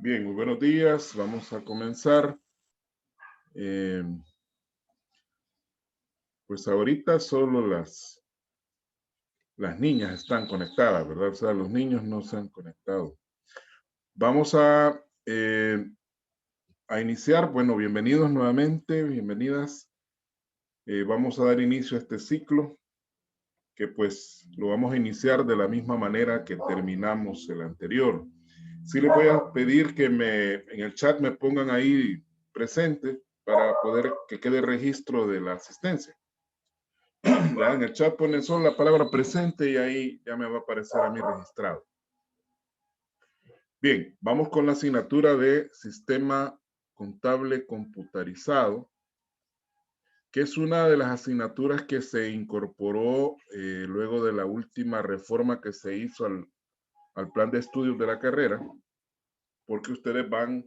Bien, muy buenos días. Vamos a comenzar. Eh, pues ahorita solo las niñas están conectadas, ¿verdad? O sea, los niños no se han conectado. Vamos a iniciar. Bueno, bienvenidos nuevamente, bienvenidas. Vamos a dar inicio a este ciclo que pues lo vamos a iniciar de la misma manera que terminamos el anterior. Sí les voy a pedir que en el chat me pongan ahí presente para poder que quede registro de la asistencia. Ya en el chat ponen solo la palabra presente y ahí ya me va a aparecer a mí registrado. Bien, vamos con la asignatura de Sistema Contable Computarizado, que es una de las asignaturas que se incorporó luego de la última reforma que se hizo al plan de estudios de la carrera, porque ustedes van,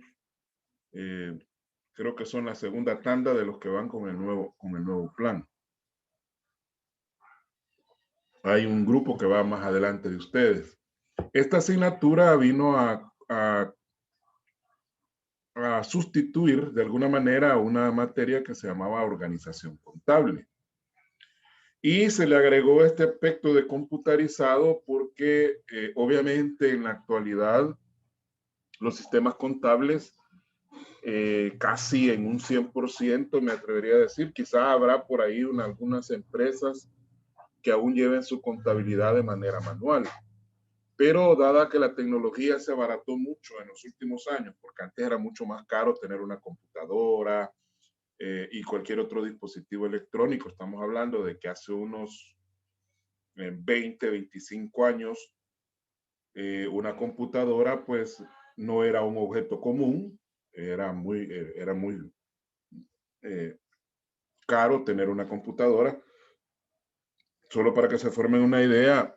creo que son la segunda tanda de los que van con el nuevo plan. Hay un grupo que va más adelante de ustedes. Esta asignatura vino a sustituir de alguna manera una materia que se llamaba organización contable. Y se le agregó este aspecto de computarizado porque obviamente en la actualidad los sistemas contables casi en un 100% me atrevería a decir, quizás habrá por ahí algunas empresas que aún lleven su contabilidad de manera manual. Pero dada que la tecnología se abarató mucho en los últimos años, porque antes era mucho más caro tener una computadora y cualquier otro dispositivo electrónico, estamos hablando de que hace unos 20, 25 años, una computadora pues no era un objeto común, era muy eh, caro tener una computadora. Solo para que se formen una idea,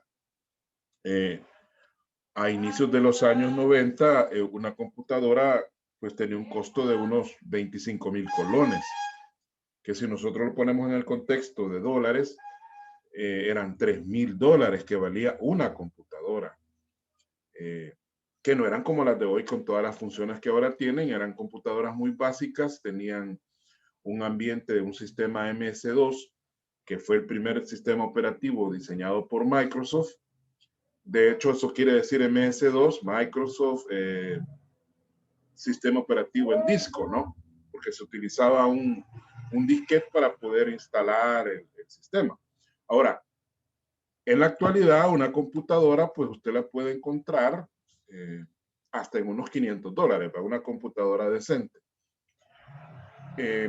a inicios de los años 90, una computadora pues tenía un costo de unos 25,000 colones, que si nosotros lo ponemos en el contexto de dólares, eran $3,000 que valía una computadora, que no eran como las de hoy con todas las funciones que ahora tienen, eran computadoras muy básicas, tenían un ambiente de un sistema MS2, que fue el primer sistema operativo diseñado por Microsoft. De hecho, eso quiere decir MS2, Microsoft Sistema Operativo en disco, ¿no? Porque se utilizaba un disquete para poder instalar el sistema. Ahora, en la actualidad, una computadora, pues usted la puede encontrar hasta en unos $500 para una computadora decente.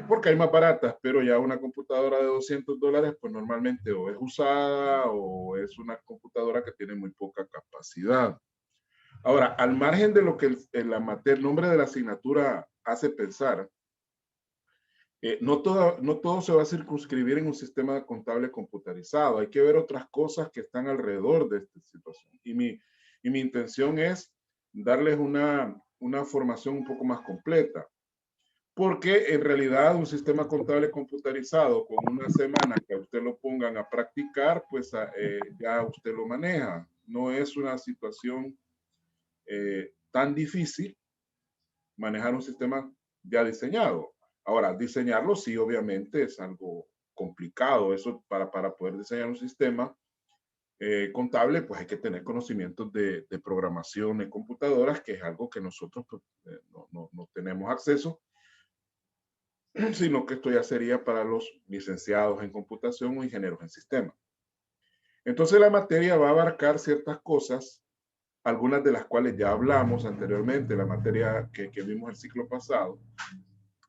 Porque hay más baratas, pero ya una computadora de $200, pues normalmente o es usada o es una computadora que tiene muy poca capacidad. Ahora, al margen de lo que el nombre de la asignatura hace pensar, no todo se va a circunscribir en un sistema contable computarizado. Hay que ver otras cosas que están alrededor de esta situación. Y mi intención es darles una formación un poco más completa. Porque en realidad un sistema contable computarizado con una semana que a usted lo pongan a practicar, pues ya usted lo maneja. No es una situación tan difícil manejar un sistema ya diseñado. Ahora, diseñarlo sí, obviamente es algo complicado. Eso para poder diseñar un sistema contable, pues hay que tener conocimientos de programación en computadoras, que es algo que nosotros pues, no tenemos acceso, sino que esto ya sería para los licenciados en computación o ingenieros en sistemas. Entonces la materia va a abarcar ciertas cosas, algunas de las cuales ya hablamos anteriormente, la materia que vimos el ciclo pasado.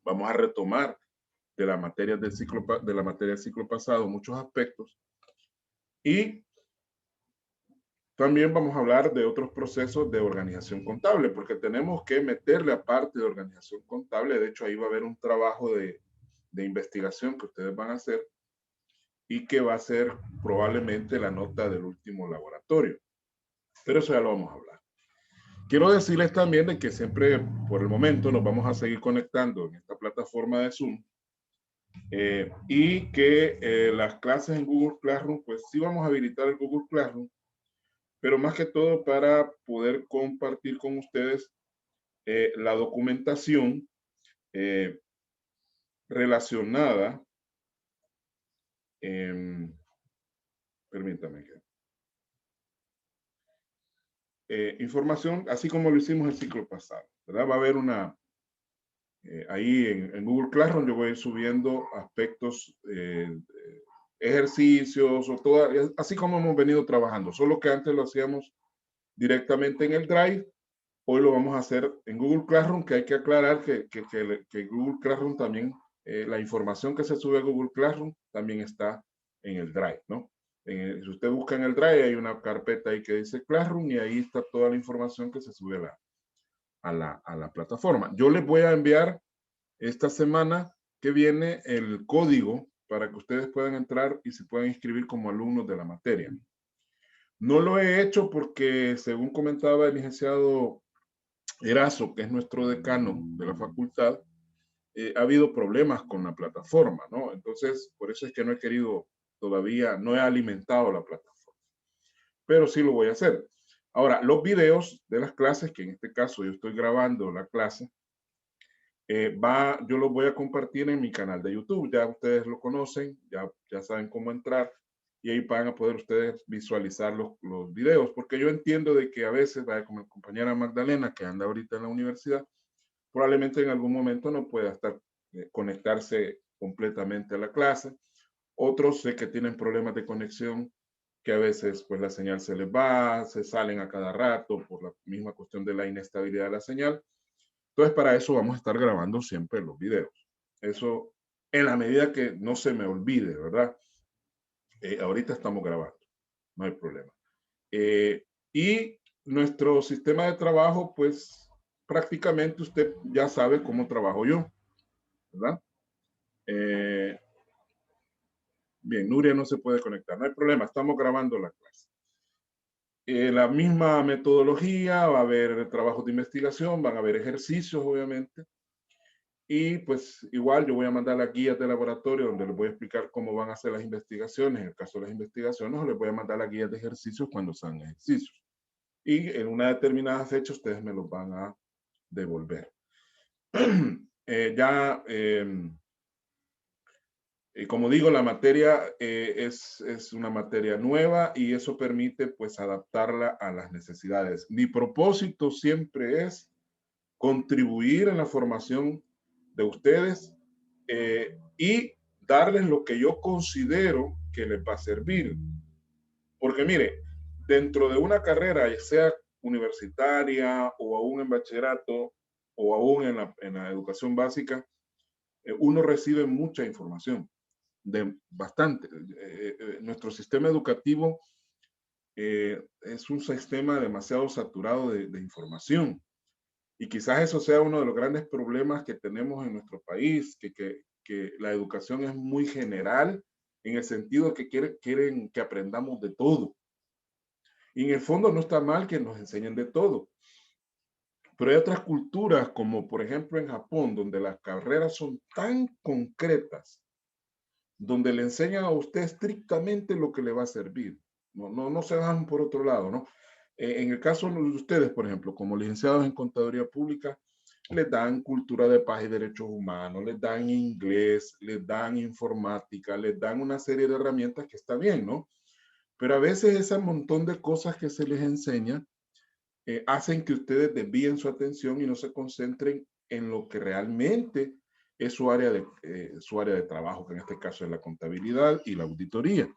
Vamos a retomar de la materia del ciclo pasado muchos aspectos y también vamos a hablar de otros procesos de organización contable, porque tenemos que meterle aparte de organización contable. De hecho, ahí va a haber un trabajo de investigación que ustedes van a hacer y que va a ser probablemente la nota del último laboratorio. Pero eso ya lo vamos a hablar. Quiero decirles también de que siempre, por el momento, nos vamos a seguir conectando en esta plataforma de Zoom y que las clases en Google Classroom, pues sí vamos a habilitar el Google Classroom, pero más que todo para poder compartir con ustedes la documentación relacionada, permítame que información, así como lo hicimos el ciclo pasado, ¿verdad? Va a haber una, ahí en Google Classroom yo voy a ir subiendo aspectos, ejercicios o todo, así como hemos venido trabajando, solo que antes lo hacíamos directamente en el Drive, hoy lo vamos a hacer en Google Classroom, que hay que aclarar que Google Classroom también, la información que se sube a Google Classroom también está en el Drive, ¿no? Si usted busca en el Drive, hay una carpeta ahí que dice Classroom y ahí está toda la información que se sube a la plataforma. Yo les voy a enviar esta semana que viene el código para que ustedes puedan entrar y se puedan inscribir como alumnos de la materia. No lo he hecho porque, según comentaba el licenciado Erazo, que es nuestro decano de la facultad, ha habido problemas con la plataforma, ¿no? Entonces, por eso es que no he querido todavía, no he alimentado la plataforma, pero sí lo voy a hacer. Ahora, los videos de las clases, que en este caso yo estoy grabando la clase, yo los voy a compartir en mi canal de YouTube. Ya ustedes lo conocen, ya saben cómo entrar y ahí van a poder ustedes visualizar los videos, porque yo entiendo de que a veces, como la compañera Magdalena, que anda ahorita en la universidad, probablemente en algún momento no pueda conectarse completamente a la clase. Otros sé que tienen problemas de conexión, que a veces pues la señal se les va, se salen a cada rato por la misma cuestión de la inestabilidad de la señal. Entonces, para eso vamos a estar grabando siempre los videos. Eso, en la medida que no se me olvide, ¿verdad? Ahorita estamos grabando, no hay problema. Y nuestro sistema de trabajo, pues prácticamente usted ya sabe cómo trabajo yo, ¿verdad? Bien, Nuria no se puede conectar, no hay problema, estamos grabando la clase. La misma metodología, va a haber trabajos de investigación, van a haber ejercicios, obviamente. Y pues igual yo voy a mandar las guías de laboratorio donde les voy a explicar cómo van a hacer las investigaciones. En el caso de las investigaciones, o les voy a mandar las guías de ejercicios cuando sean ejercicios. Y en una determinada fecha ustedes me los van a devolver. Como digo, la materia es una materia nueva y eso permite pues adaptarla a las necesidades. Mi propósito siempre es contribuir en la formación de ustedes y darles lo que yo considero que les va a servir. Porque mire, dentro de una carrera, ya sea universitaria o aún en bachillerato o aún en la educación básica, uno recibe mucha información, de bastante. Nuestro sistema educativo es un sistema demasiado saturado de información. Y quizás eso sea uno de los grandes problemas que tenemos en nuestro país, que la educación es muy general en el sentido de que quieren que aprendamos de todo. Y en el fondo no está mal que nos enseñen de todo. Pero hay otras culturas, como por ejemplo en Japón, donde las carreras son tan concretas, donde le enseñan a usted estrictamente lo que le va a servir. No se van por otro lado, ¿no? En el caso de ustedes, por ejemplo, como licenciados en Contaduría Pública, les dan cultura de paz y derechos humanos, les dan inglés, les dan informática, les dan una serie de herramientas que está bien, ¿no? Pero a veces ese montón de cosas que se les enseña hacen que ustedes desvíen su atención y no se concentren en lo que realmente es su área de trabajo, que en este caso es la contabilidad y la auditoría.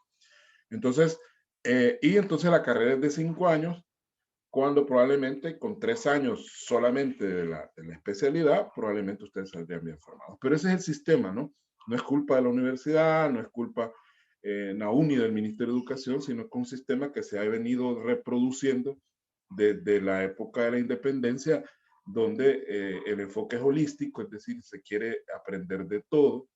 Entonces, entonces la carrera es de 5 años, cuando probablemente con 3 años solamente de la especialidad, probablemente ustedes saldrían bien formados. Pero ese es el sistema, ¿no? No es culpa de la universidad, no es culpa aún ni del Ministerio de Educación, sino que es un sistema que se ha venido reproduciendo desde la época de la independencia, donde el enfoque es holístico, es decir, se quiere aprender de todo.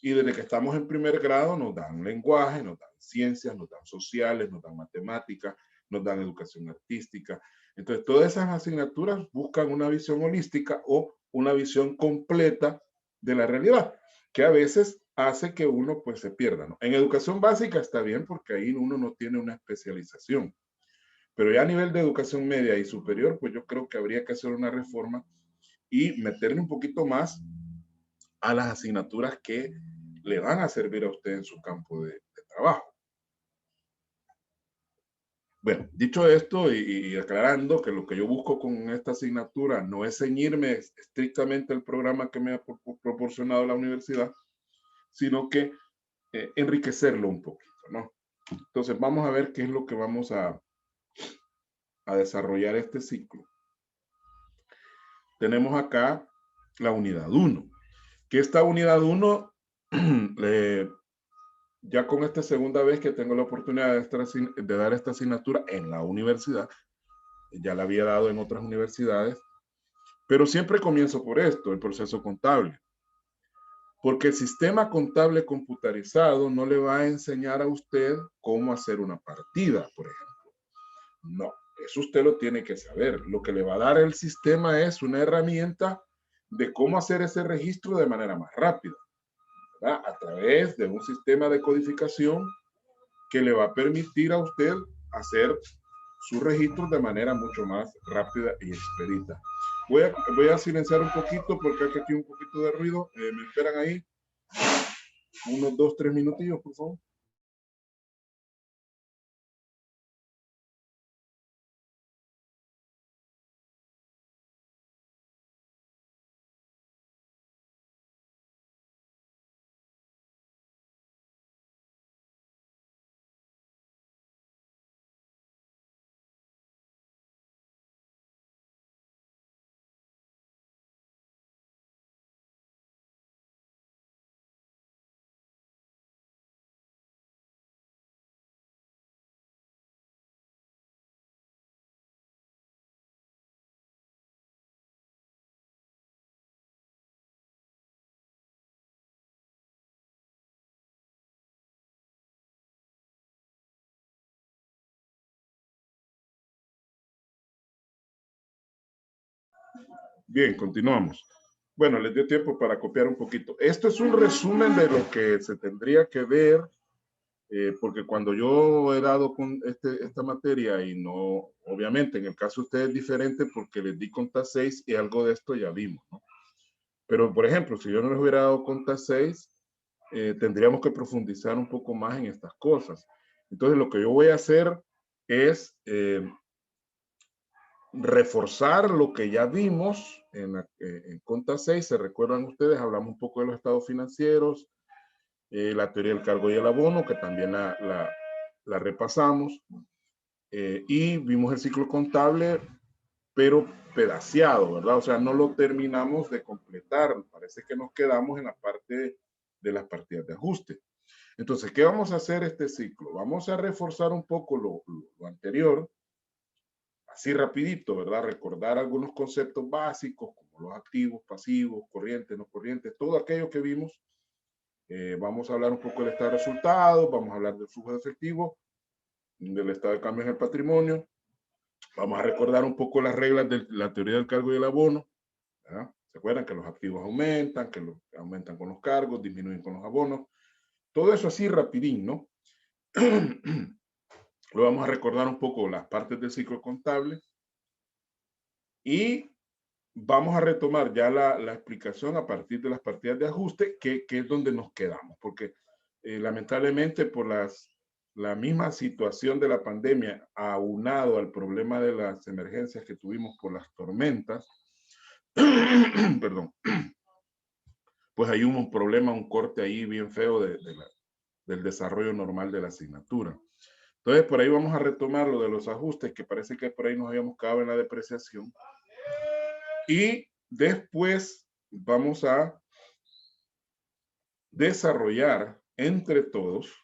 Y desde que estamos en primer grado nos dan lenguaje, nos dan ciencias, nos dan sociales, nos dan matemáticas, nos dan educación artística. Entonces, todas esas asignaturas buscan una visión holística o una visión completa de la realidad, que a veces hace que uno pues se pierda, ¿no? En educación básica está bien porque ahí uno no tiene una especialización. Pero ya a nivel de educación media y superior, pues yo creo que habría que hacer una reforma y meterle un poquito más a las asignaturas que le van a servir a usted en su campo de trabajo. Bueno, dicho esto y aclarando que lo que yo busco con esta asignatura no es ceñirme estrictamente al programa que me ha proporcionado la universidad, sino que enriquecerlo un poquito, ¿no? Entonces vamos a ver qué es lo que vamos a desarrollar este ciclo. Tenemos acá la unidad 1, que esta unidad 1 ya con esta segunda vez que tengo la oportunidad de dar esta asignatura en la universidad, ya la había dado en otras universidades, pero siempre comienzo por esto, el proceso contable. Porque el sistema contable computarizado no le va a enseñar a usted cómo hacer una partida, por ejemplo. No, eso usted lo tiene que saber. Lo que le va a dar el sistema es una herramienta de cómo hacer ese registro de manera más rápida, ¿verdad? A través de un sistema de codificación que le va a permitir a usted hacer sus registros de manera mucho más rápida y expedita. Voy a silenciar un poquito porque hay aquí un poquito de ruido. Me esperan ahí unos 2, 3 minutillos, por favor. Bien, continuamos. Bueno, les dio tiempo para copiar un poquito. Esto es un resumen de lo que se tendría que ver, porque cuando yo he dado con esta materia y no, obviamente en el caso de ustedes es diferente porque les di conta 6 y algo de esto ya vimos, ¿no? Pero, por ejemplo, si yo no les hubiera dado conta 6, tendríamos que profundizar un poco más en estas cosas. Entonces, lo que yo voy a hacer es reforzar lo que ya vimos en conta 6. Se recuerdan ustedes, hablamos un poco de los estados financieros, la teoría del cargo y el abono, que también la repasamos, y vimos el ciclo contable, pero pedaciado, ¿verdad? O sea, no lo terminamos de completar. Parece que nos quedamos en la parte de las partidas de ajuste. Entonces, ¿qué vamos a hacer este ciclo? Vamos a reforzar un poco lo anterior, así rapidito, ¿verdad? Recordar algunos conceptos básicos como los activos, pasivos, corrientes, no corrientes, todo aquello que vimos. Vamos a hablar un poco del estado de resultados, vamos a hablar del flujo de efectivo, del estado de cambio en el patrimonio. Vamos a recordar un poco las reglas de la teoría del cargo y el abono, ¿verdad? ¿Se acuerdan que los activos aumentan, que aumentan con los cargos, disminuyen con los abonos? Todo eso así rapidín, ¿no? Lo vamos a recordar un poco las partes del ciclo contable y vamos a retomar ya la explicación a partir de las partidas de ajuste, que es donde nos quedamos, porque lamentablemente por la misma situación de la pandemia, aunado al problema de las emergencias que tuvimos por las tormentas, perdón, pues hay un problema, un corte ahí bien feo del desarrollo normal de la asignatura. Entonces, por ahí vamos a retomar lo de los ajustes, que parece que por ahí nos habíamos quedado en la depreciación. Y después vamos a desarrollar entre todos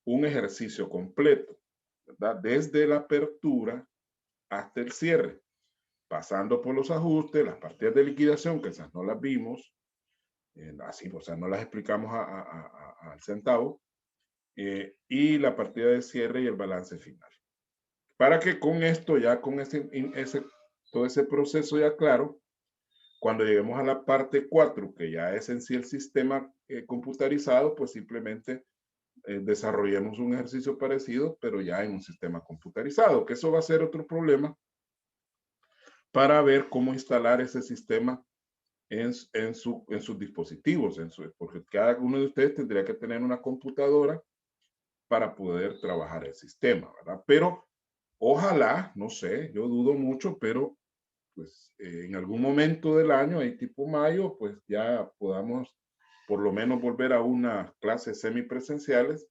un ejercicio completo, ¿verdad? Desde la apertura hasta el cierre, pasando por los ajustes, las partidas de liquidación, que esas no las vimos, así, o sea, no las explicamos al centavo, y la partida de cierre y el balance final. Para que con esto, ya con todo ese proceso ya claro, cuando lleguemos a la parte 4, que ya es en sí el sistema computarizado, pues simplemente desarrollemos un ejercicio parecido, pero ya en un sistema computarizado, que eso va a ser otro problema para ver cómo instalar ese sistema en sus dispositivos, porque cada uno de ustedes tendría que tener una computadora para poder trabajar el sistema, ¿verdad? Pero ojalá, no sé, yo dudo mucho, pero pues en algún momento del año, ahí tipo mayo, pues ya podamos por lo menos volver a unas clases semipresenciales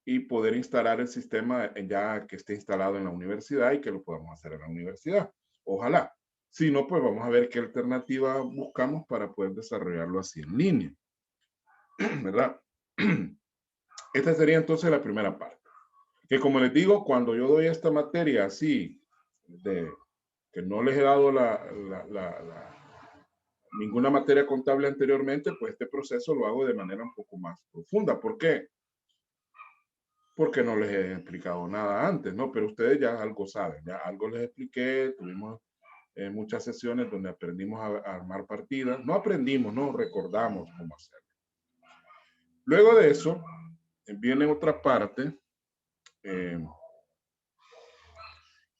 y poder instalar el sistema ya que esté instalado en la universidad y que lo podamos hacer en la universidad. Ojalá. Si no, pues vamos a ver qué alternativa buscamos para poder desarrollarlo así en línea, ¿verdad? Esta sería entonces la primera parte. Que como les digo, cuando yo doy esta materia así, que no les he dado ninguna materia contable anteriormente, pues este proceso lo hago de manera un poco más profunda. ¿Por qué? Porque no les he explicado nada antes, ¿no? Pero ustedes ya algo saben, ya algo les expliqué, tuvimos muchas sesiones donde aprendimos a armar partidas. No aprendimos, no recordamos cómo hacerlo. Luego de eso, viene otra parte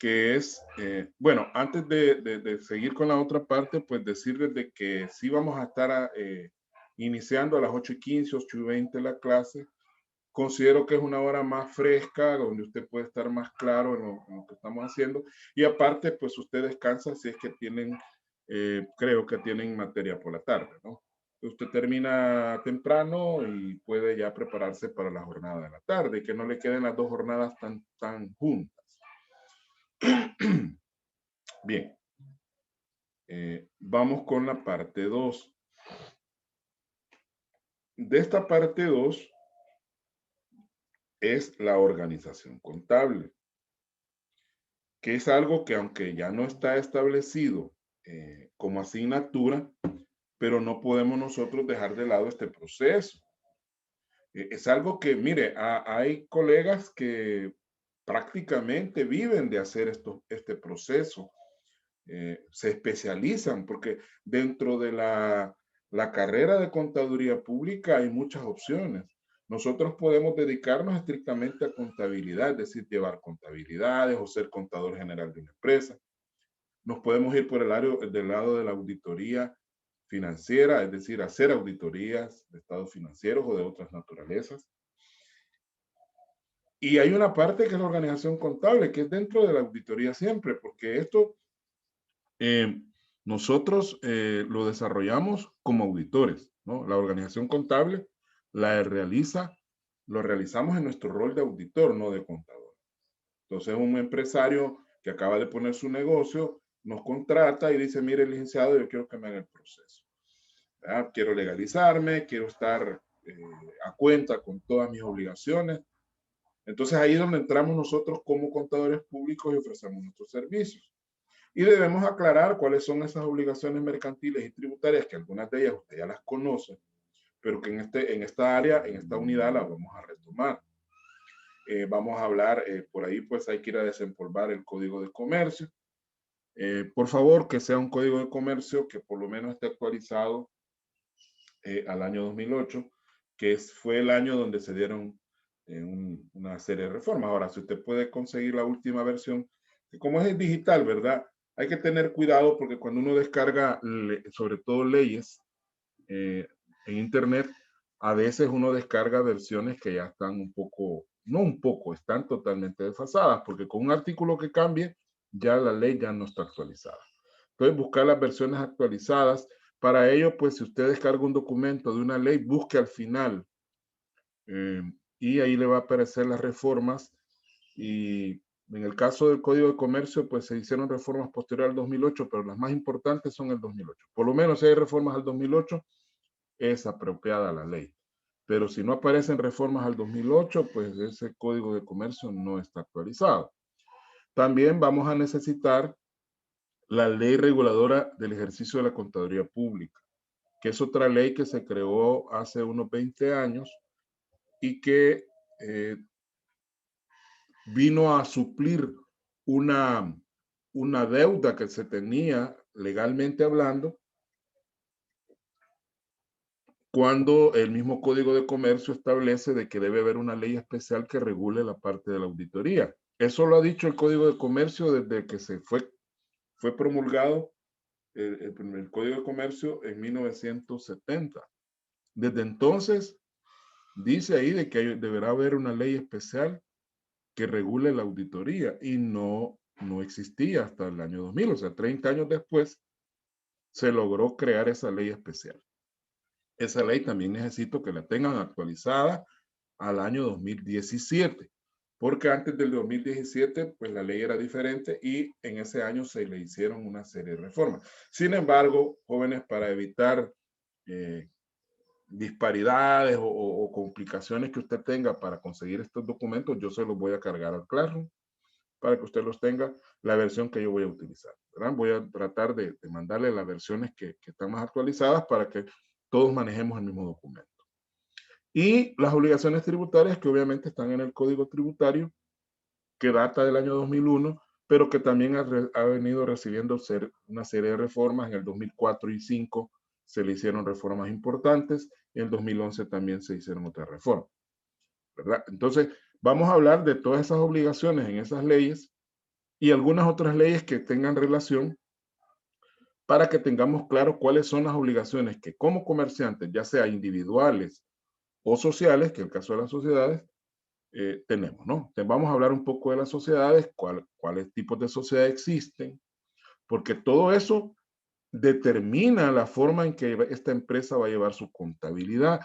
que es, bueno, antes de seguir con la otra parte, pues decirles de que sí vamos a estar iniciando a las 8:15, 8:20 la clase. Considero que es una hora más fresca, donde usted puede estar más claro en lo que estamos haciendo. Y aparte, pues usted descansa si es que tienen, creo que tienen materia por la tarde, ¿no? Usted termina temprano y puede ya prepararse para la jornada de la tarde y que no le queden las dos jornadas tan juntas. Bien, vamos con la parte 2. De esta parte 2 es la organización contable, que es algo que aunque ya no está establecido como asignatura, pero no podemos nosotros dejar de lado este proceso. Es algo que, mire, hay colegas que prácticamente viven de hacer este proceso. Se especializan porque dentro de la carrera de contaduría pública hay muchas opciones. Nosotros podemos dedicarnos estrictamente a contabilidad, es decir, llevar contabilidades o ser contador general de una empresa. Nos podemos ir por del lado de la auditoría financiera, es decir, hacer auditorías de estados financieros o de otras naturalezas. Y hay una parte que es la organización contable, que es dentro de la auditoría siempre, porque esto nosotros lo desarrollamos como auditores, ¿no? La organización contable lo realizamos en nuestro rol de auditor, no de contador. Entonces, un empresario que acaba de poner su negocio nos contrata y dice, mire, licenciado, yo quiero que me haga el proceso. ¿Verdad? Quiero legalizarme, quiero estar a cuenta con todas mis obligaciones. Entonces, ahí es donde entramos nosotros como contadores públicos y ofrecemos nuestros servicios. Y debemos aclarar cuáles son esas obligaciones mercantiles y tributarias, que algunas de ellas usted ya las conoce, pero que en esta área, en esta unidad, las vamos a retomar. Vamos a hablar, por ahí pues hay que ir a desempolvar el código de comercio. Por favor, que sea un código de comercio que por lo menos esté actualizado al año 2008, que fue el año donde se dieron una serie de reformas. Ahora, si usted puede conseguir la última versión, que como es digital, ¿verdad? Hay que tener cuidado porque cuando uno descarga, sobre todo leyes en Internet, a veces uno descarga versiones que ya están un poco, no un poco, están totalmente desfasadas, porque con un artículo que cambie, ya la ley ya no está actualizada. Entonces, buscar las versiones actualizadas. Para ello, pues, si usted descarga un documento de una ley, busque al final y ahí le va a aparecer las reformas. Y en el caso del Código de Comercio, pues se hicieron reformas posteriores al 2008, pero las más importantes son el 2008. Por lo menos si hay reformas al 2008, es apropiada la ley. Pero si no aparecen reformas al 2008, pues ese Código de Comercio no está actualizado. También vamos a necesitar la ley reguladora del ejercicio de la contaduría pública, que es otra ley que se creó hace unos 20 años y que vino a suplir una deuda que se tenía legalmente hablando cuando el mismo Código de Comercio establece de que debe haber una ley especial que regule la parte de la auditoría. Eso lo ha dicho el Código de Comercio desde que fue promulgado el Código de Comercio en 1970. Desde entonces, dice ahí de que deberá haber una ley especial que regule la auditoría y no existía hasta el año 2000, o sea, 30 años después se logró crear esa ley especial. Esa ley también necesito que la tengan actualizada al año 2017, porque antes del 2017, pues la ley era diferente y en ese año se le hicieron una serie de reformas. Sin embargo, jóvenes, para evitar disparidades o complicaciones que usted tenga para conseguir estos documentos, yo se los voy a cargar al Classroom para que usted los tenga, la versión que yo voy a utilizar, ¿verdad? Voy a tratar de mandarle las versiones que están más actualizadas para que todos manejemos el mismo documento. Y las obligaciones tributarias que obviamente están en el Código Tributario, que data del año 2001, pero que también ha venido recibiendo una serie de reformas. En el 2004 y 2005 se le hicieron reformas importantes, en el 2011 también se hicieron otras reformas, ¿verdad? Entonces, vamos a hablar de todas esas obligaciones en esas leyes y algunas otras leyes que tengan relación para que tengamos claro cuáles son las obligaciones que como comerciantes, ya sea individuales o sociales, que es el caso de las sociedades, tenemos, ¿no? Entonces vamos a hablar un poco de las sociedades, cuáles tipos de sociedades existen, porque todo eso determina la forma en que esta empresa va a llevar su contabilidad.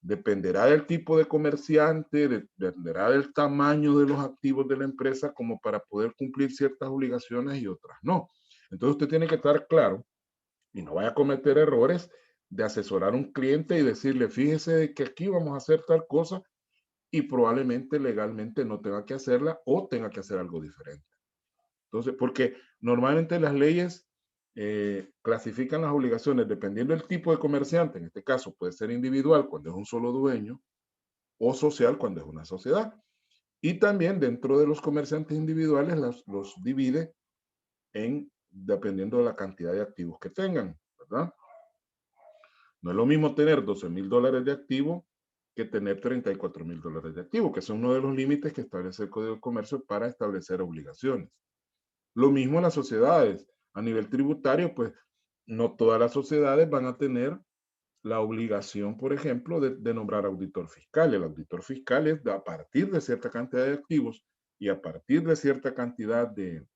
Dependerá del tipo de comerciante, dependerá del tamaño de los activos de la empresa como para poder cumplir ciertas obligaciones y otras no. Entonces usted tiene que estar claro y no vaya a cometer errores de asesorar a un cliente y decirle, fíjese que aquí vamos a hacer tal cosa y probablemente legalmente no tenga que hacerla o tenga que hacer algo diferente. Entonces, porque normalmente las leyes clasifican las obligaciones dependiendo del tipo de comerciante. En este caso puede ser individual cuando es un solo dueño o social cuando es una sociedad. Y también dentro de los comerciantes individuales los divide dependiendo de la cantidad de activos que tengan, ¿verdad? No es lo mismo tener $12,000 de activo que tener $34,000 de activo, que son uno de los límites que establece el Código de Comercio para establecer obligaciones. Lo mismo en las sociedades. A nivel tributario, pues no todas las sociedades van a tener la obligación, por ejemplo, de nombrar auditor fiscal. El auditor fiscal es a partir de cierta cantidad de activos y a partir de cierta cantidad de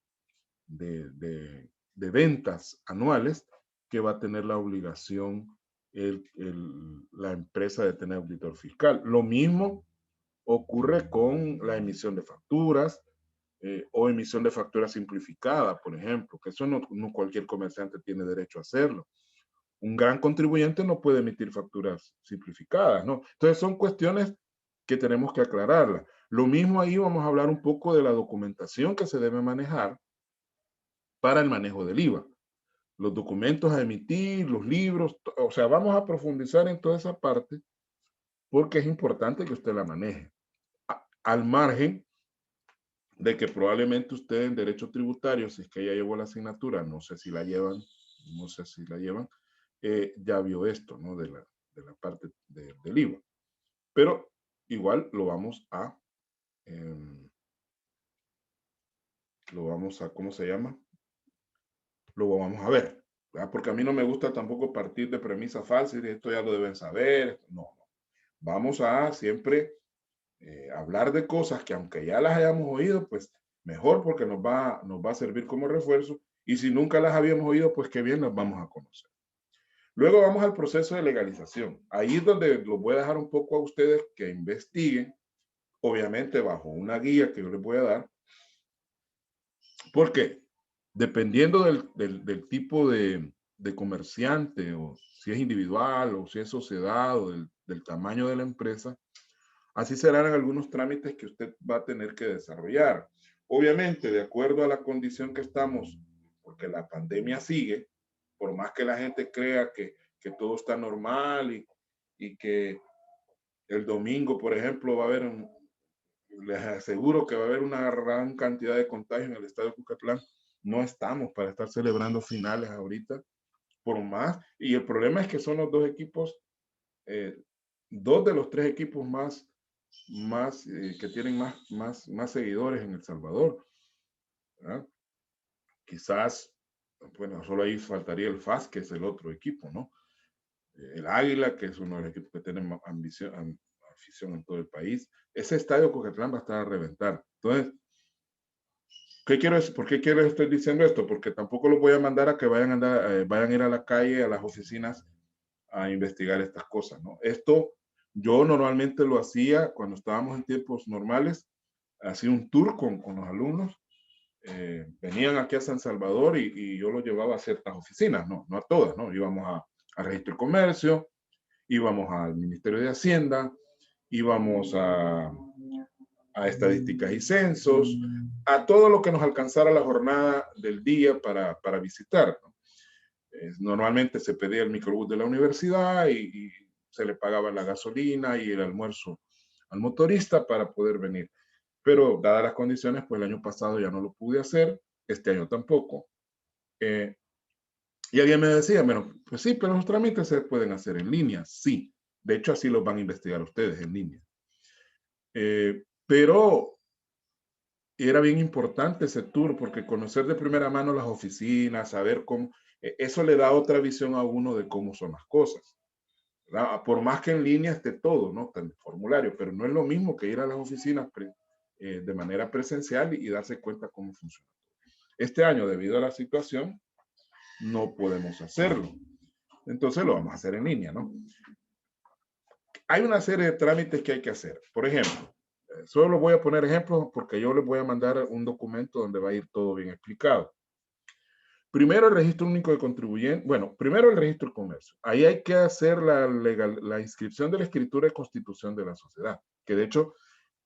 ventas anuales que va a tener la obligación la empresa de tener auditor fiscal. Lo mismo ocurre con la emisión de facturas o emisión de factura simplificada, por ejemplo, que eso no cualquier comerciante tiene derecho a hacerlo. Un gran contribuyente no puede emitir facturas simplificadas, ¿no? Entonces son cuestiones que tenemos que aclararlas. Lo mismo ahí vamos a hablar un poco de la documentación que se debe manejar para el manejo del IVA. Los documentos a emitir, los libros, o sea, vamos a profundizar en toda esa parte porque es importante que usted la maneje. Al margen de que probablemente usted en derecho tributario, si es que ya llevó la asignatura, no sé si la llevan, ya vio esto, ¿no? De la parte del IVA. Pero igual ¿cómo se llama? Lo vamos a ver, ¿verdad? Porque a mí no me gusta tampoco partir de premisas falsas y esto ya lo deben saber. No. Vamos a siempre hablar de cosas que aunque ya las hayamos oído, pues mejor porque nos va a servir como refuerzo. Y si nunca las habíamos oído, pues qué bien las vamos a conocer. Luego vamos al proceso de legalización. Ahí es donde los voy a dejar un poco a ustedes que investiguen, obviamente bajo una guía que yo les voy a dar, porque dependiendo del tipo de comerciante, o si es individual, o si es sociedad, o del tamaño de la empresa, así serán algunos trámites que usted va a tener que desarrollar. Obviamente, de acuerdo a la condición que estamos, porque la pandemia sigue, por más que la gente crea que todo está normal y que el domingo, por ejemplo, va a haber, les aseguro que va a haber una gran cantidad de contagios en el estadio Cucatlán. No estamos para estar celebrando finales ahorita, por más. Y el problema es que son los dos equipos eh, dos de los tres equipos que tienen más seguidores en El Salvador, ¿verdad? Quizás, bueno, solo ahí faltaría el FAS, que es el otro equipo, ¿no? El Águila, que es uno de los equipos que tienen afición en todo el país. Ese estadio Coquetlán va a estar a reventar. Entonces, ¿por qué estoy diciendo esto? Porque tampoco los voy a mandar a que vayan a ir a la calle, a las oficinas, a investigar estas cosas, ¿no? Esto yo normalmente lo hacía cuando estábamos en tiempos normales, hacía un tour con los alumnos, venían aquí a San Salvador y yo los llevaba a ciertas oficinas, no a todas, ¿no? Íbamos a Registro de Comercio, íbamos al Ministerio de Hacienda, íbamos a Estadísticas y Censos, a todo lo que nos alcanzara la jornada del día para visitar, ¿no? Normalmente se pedía el microbús de la universidad y se le pagaba la gasolina y el almuerzo al motorista para poder venir. Pero dadas las condiciones, pues el año pasado ya no lo pude hacer, este año tampoco. Y alguien me decía, bueno, pues sí, pero los trámites se pueden hacer en línea. Sí, de hecho así los van a investigar ustedes en línea. Pero era bien importante ese tour porque conocer de primera mano las oficinas, saber cómo, eso le da otra visión a uno de cómo son las cosas, ¿verdad? Por más que en línea esté todo, ¿no? Está el formulario, pero no es lo mismo que ir a las oficinas de manera presencial y darse cuenta cómo funciona. Este año, debido a la situación, no podemos hacerlo. Entonces lo vamos a hacer en línea, ¿no? Hay una serie de trámites que hay que hacer. Por ejemplo, solo voy a poner ejemplos porque yo les voy a mandar un documento donde va a ir todo bien explicado. Primero el registro único de contribuyentes. Bueno, primero el registro de comercio. Ahí hay que hacer la inscripción de la escritura de constitución de la sociedad, que de hecho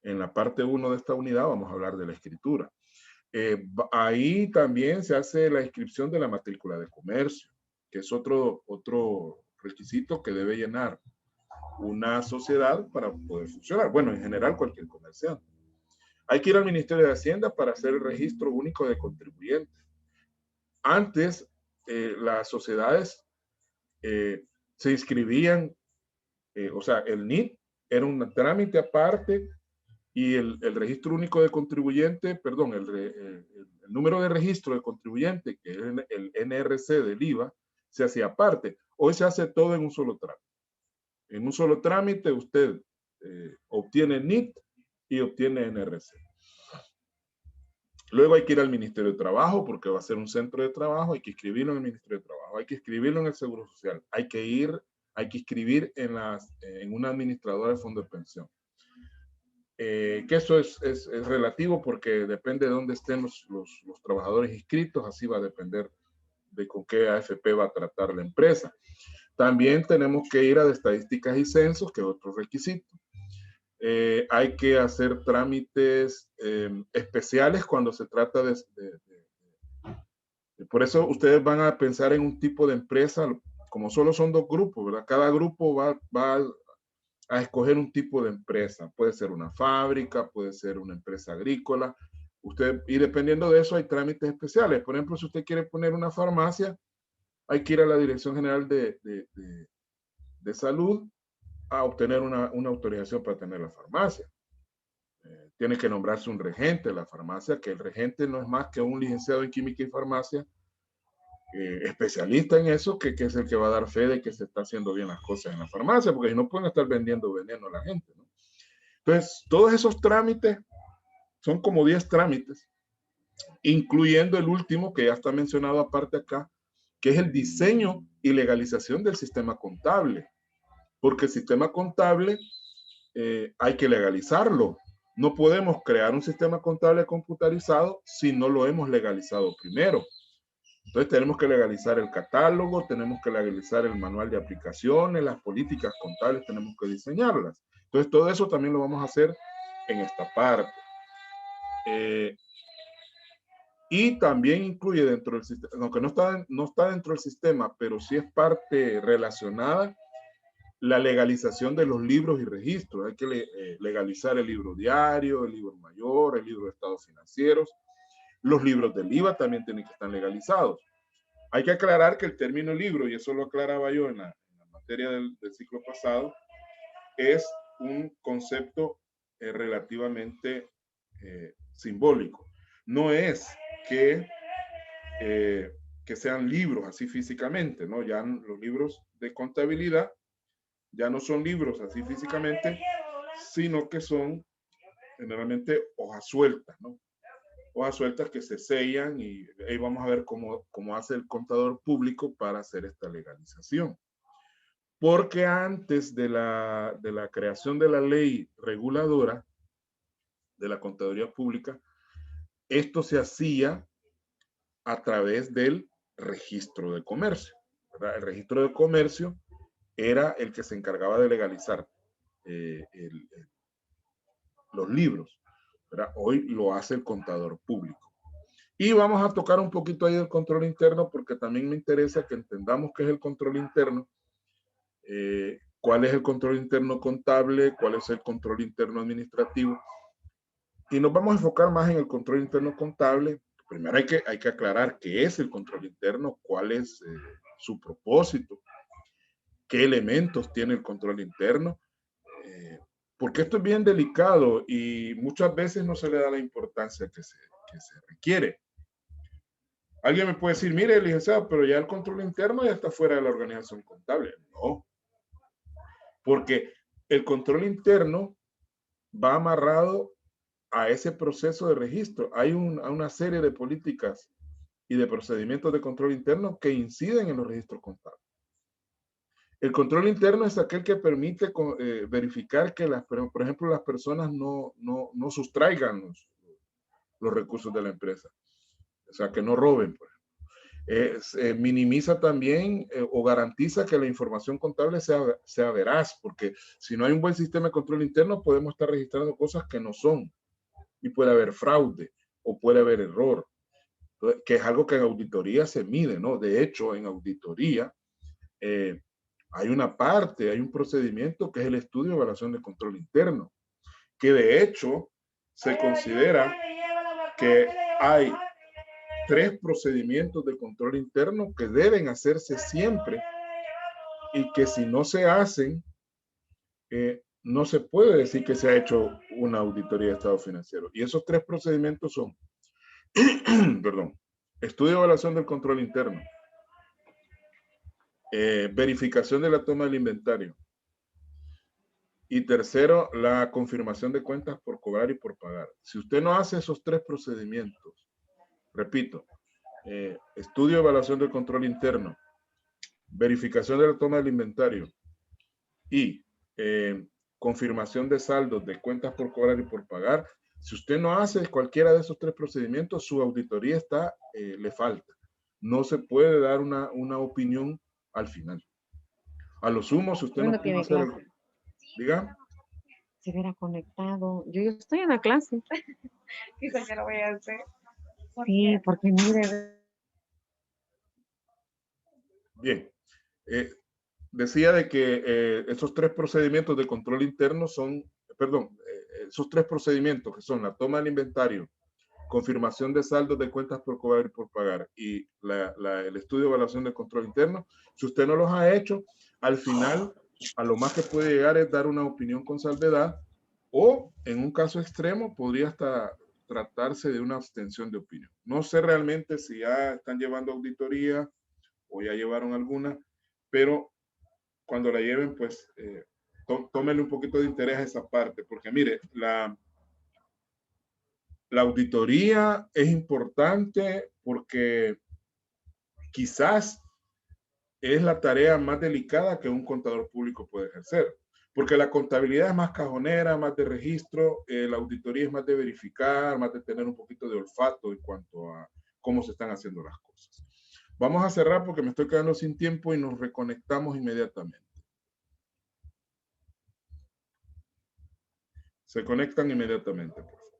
en la parte 1 de esta unidad vamos a hablar de la escritura. Ahí también se hace la inscripción de la matrícula de comercio, que es otro requisito que debe llenar una sociedad para poder funcionar. Bueno, en general cualquier comerciante. Hay que ir al Ministerio de Hacienda para hacer el registro único de contribuyentes. Antes, las sociedades se inscribían, o sea, el NIT era un trámite aparte y el registro único de contribuyente, perdón, el número de registro de contribuyente, que es el NRC del IVA, se hacía aparte. Hoy se hace todo en un solo trámite. En un solo trámite usted obtiene NIT y obtiene NRC. Luego hay que ir al Ministerio de Trabajo porque va a ser un centro de trabajo, hay que inscribirlo en el Ministerio de Trabajo, hay que inscribirlo en el Seguro Social, hay que inscribir en una administradora de fondo de pensión. Que eso es relativo porque depende de dónde estén los trabajadores inscritos, así va a depender de con qué AFP va a tratar la empresa. También tenemos que ir a de estadísticas y censos, que es otro requisito. Hay que hacer trámites especiales cuando se trata por eso ustedes van a pensar en un tipo de empresa, como solo son dos grupos, ¿verdad? Cada grupo va a escoger un tipo de empresa. Puede ser una fábrica, puede ser una empresa agrícola. Y dependiendo de eso hay trámites especiales. Por ejemplo, si usted quiere poner una farmacia, hay que ir a la Dirección General de Salud a obtener una autorización para tener la farmacia. Tiene que nombrarse un regente de la farmacia, que el regente no es más que un licenciado en química y farmacia, especialista en eso, que es el que va a dar fe de que se está haciendo bien las cosas en la farmacia, porque no pueden estar vendiendo veneno a la gente, ¿no? Entonces, todos esos trámites son como 10 trámites, incluyendo el último que ya está mencionado aparte acá, que es el diseño y legalización del sistema contable, porque el sistema contable hay que legalizarlo. No podemos crear un sistema contable computarizado si no lo hemos legalizado primero. Entonces tenemos que legalizar el catálogo, tenemos que legalizar el manual de aplicaciones, las políticas contables tenemos que diseñarlas. Entonces todo eso también lo vamos a hacer en esta parte. Y también incluye dentro del sistema, aunque no está dentro del sistema, pero sí es parte relacionada, la legalización de los libros y registros. Hay que legalizar el libro diario, el libro mayor, el libro de estados financieros. Los libros del IVA también tienen que estar legalizados. Hay que aclarar que el término libro, y eso lo aclaraba yo en la materia del ciclo pasado, es un concepto relativamente simbólico. No es que sean libros así físicamente, ¿no? Ya los libros de contabilidad ya no son libros así físicamente, sino que son generalmente hojas sueltas, ¿no? Hojas sueltas que se sellan y ahí vamos a ver cómo hace el contador público para hacer esta legalización. Porque antes de la creación de la ley reguladora de la contaduría pública, esto se hacía a través del registro de comercio, ¿verdad? El registro de comercio era el que se encargaba de legalizar los libros, ¿verdad? Hoy lo hace el contador público. Y vamos a tocar un poquito ahí del control interno porque también me interesa que entendamos qué es el control interno, cuál es el control interno contable, cuál es el control interno administrativo. Y nos vamos a enfocar más en el control interno contable. Primero hay que aclarar qué es el control interno, cuál es su propósito, qué elementos tiene el control interno, porque esto es bien delicado y muchas veces no se le da la importancia que se requiere. Alguien me puede decir, mire, licenciado, pero ya el control interno ya está fuera de la organización contable. No, porque el control interno va amarrado a ese proceso de registro. Hay una serie de políticas y de procedimientos de control interno que inciden en los registros contables. El control interno es aquel que permite verificar que, por ejemplo, las personas no sustraigan los recursos de la empresa. O sea, que no roben, por ejemplo. Minimiza también o garantiza que la información contable sea veraz, porque si no hay un buen sistema de control interno, podemos estar registrando cosas que no son. Y puede haber fraude o puede haber error, que es algo que en auditoría se mide, ¿no? De hecho, en auditoría hay una parte, hay un procedimiento que es el estudio de evaluación de control interno, que de hecho se considera que hay 3 procedimientos de control interno que deben hacerse siempre y que si no se hacen, no se puede decir que se ha hecho una auditoría de estado financiero. Y esos 3 procedimientos son, perdón, estudio de evaluación del control interno, verificación de la toma del inventario, y tercero, la confirmación de cuentas por cobrar y por pagar. Si usted no hace esos 3 procedimientos, repito, estudio de evaluación del control interno, verificación de la toma del inventario y confirmación de saldos de cuentas por cobrar y por pagar, si usted no hace cualquiera de esos 3 procedimientos, su auditoría le falta. No se puede dar una opinión al final. A lo sumo, si usted no puede hacer algo, diga. Se verá conectado. Yo estoy en la clase. Quizá que lo voy a hacer. Sí, porque mire. Bien. Decía de que esos 3 procedimientos de control interno son, perdón, esos 3 procedimientos que son la toma del inventario, confirmación de saldos de cuentas por cobrar y por pagar y el estudio de evaluación de control interno, si usted no los ha hecho, al final a lo más que puede llegar es dar una opinión con salvedad o en un caso extremo podría hasta tratarse de una abstención de opinión. No sé realmente si ya están llevando auditoría o ya llevaron alguna, pero cuando la lleven, pues tómenle un poquito de interés a esa parte, porque mire, la auditoría es importante porque quizás es la tarea más delicada que un contador público puede ejercer, porque la contabilidad es más cajonera, más de registro, la auditoría es más de verificar, más de tener un poquito de olfato en cuanto a cómo se están haciendo las cosas. Vamos a cerrar porque me estoy quedando sin tiempo y nos reconectamos inmediatamente. Se conectan inmediatamente, por favor.